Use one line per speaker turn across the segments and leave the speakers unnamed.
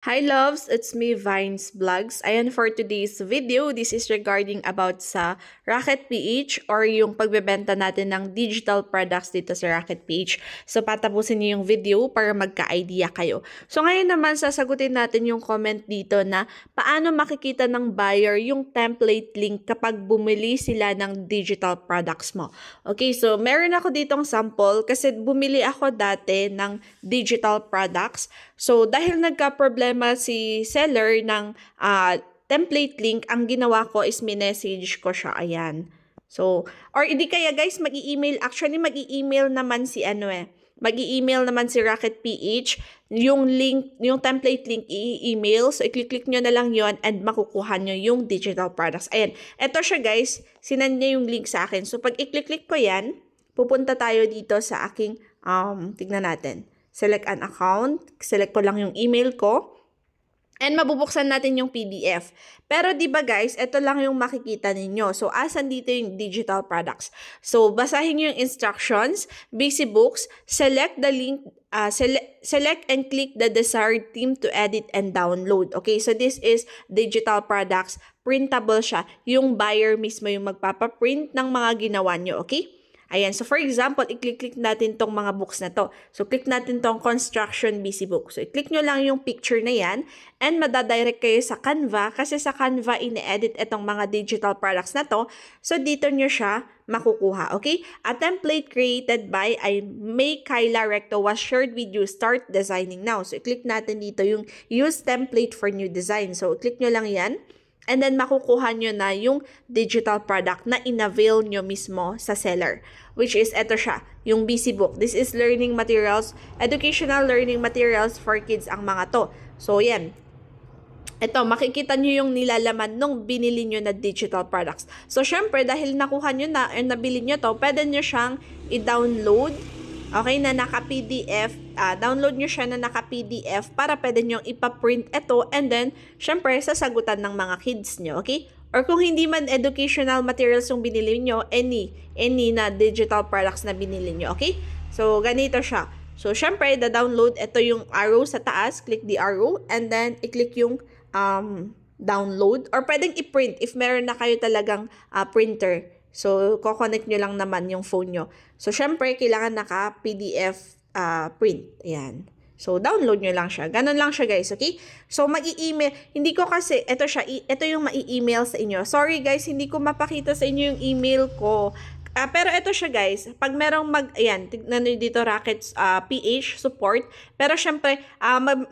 Hi loves, it's me Vines Vlogs. Ayan for today's video, this is regarding about sa Rocket PH or yung pagbebenta natin ng digital products dito sa Rocket PH. So patapusin niyo yung video para magka-idea kayo. So ngayon naman sasagutin natin yung comment dito na paano makikita ng buyer yung template link kapag bumili sila ng digital products mo. Okay, so meron ako ditong sample kasi bumili ako dati ng digital products. So dahil nagka-problema si seller ng template link, ang ginawa ko is minessage ko siya, ayan. So, or hindi kaya guys, mag-i-email, actually mag-i-email naman si mag-i-email naman si Rocket PH, yung link, yung template link i-email, so i-click nyo na lang yon and makukuha nyo yung digital products. Ayan, eto siya guys, sinend niya yung link sa akin. So pag i-click ko yan, pupunta tayo dito sa aking, tignan natin. Select an account, select ko lang yung email ko, and mabubuksan natin yung PDF. Pero di ba guys, ito lang yung makikita ninyo. So, asan dito yung digital products? So, basahin nyo yung instructions, busy books, select the link, select and click the desired theme to edit and download. Okay, so this is digital products, printable siya. Yung buyer mismo yung magpapaprint ng mga ginawa nyo, okay? Ayan, so for example, i-click natin tong mga books na to. So, click natin tong construction busy book. So, i-click nyo lang yung picture na yan and madadirect kayo sa Canva kasi sa Canva ine-edit itong mga digital products na to. So, dito nyo siya makukuha, okay? A template created by May Kyla Recto was shared with you. Start designing now. So, i-click natin dito yung use template for new design. So, i-click nyo lang yan. And then, makukuha nyo na yung digital product na in-avail nyo mismo sa seller. Which is, eto siya, yung busy book. This is learning materials, educational learning materials for kids ang mga to. So, yan. Ito, makikita nyo yung nilalaman nung binili nyo na digital products. So, syempre, dahil nakuha nyo na, or nabili nyo to, pwede nyo siyang i-download. Okay, na naka-PDF, download nyo siya na naka-PDF para pwede nyo ipaprint ito and then, syempre, sasagutan ng mga kids nyo, okay? Or kung hindi man educational materials yung binili nyo, any na digital products na binili nyo, okay? So, ganito siya. So, syempre, download, ito yung arrow sa taas, click the arrow, and then, i-click yung download, or pwedeng i-print if meron na kayo talagang printer. So, kukonect nyo lang naman yung phone nyo. So, syempre, kailangan naka-PDF print. Ayan. So, download nyo lang siya. Ganon lang siya, guys. Okay? So, mag-i-email. Hindi ko kasi, ito yung ma-i-email sa inyo. Sorry, guys, hindi ko mapakita sa inyo yung email ko. Pero ito siya, guys. Pag merong ayan, tignan nyo dito, Rockets PH support. Pero, syempre,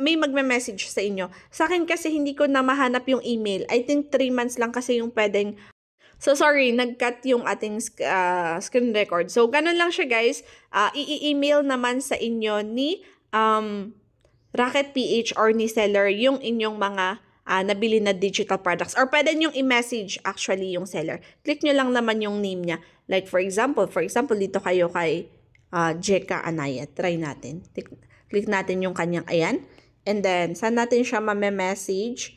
may magme-message sa inyo. Sa akin kasi, hindi ko na mahanap yung email. I think 3 months lang kasi yung pwedeng. So, sorry, nag-cut yung ating screen record. So, ganun lang siya, guys. I-email naman sa inyo ni Rocket PH or ni seller yung inyong mga nabili na digital products. Or pwede nyong i-message actually yung seller. Click nyo lang naman yung name niya. Like, for example, dito kayo kay Jeka Anaya. Try natin. Click natin yung kanyang ayan. And then, saan natin siya mame-message?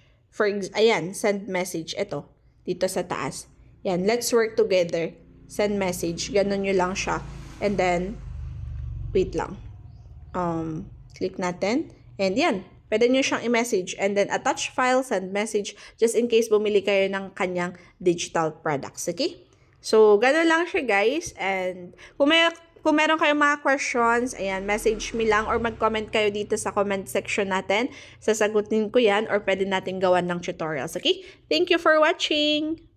Ayan, send message. Ito, dito sa taas. Yan, let's work together. Send message. Ganun nyo lang siya. And then, wait lang. Click natin. And yan, pwede nyo siyang i-message. And then, attach file, send message, just in case bumili kayo ng kanyang digital products. Okay? So, ganun lang siya, guys. And, kung meron kayong mga questions, ayan, message me lang or mag-comment kayo dito sa comment section natin. Sasagutin ko yan or pwede natin gawan ng tutorials. Okay? Thank you for watching!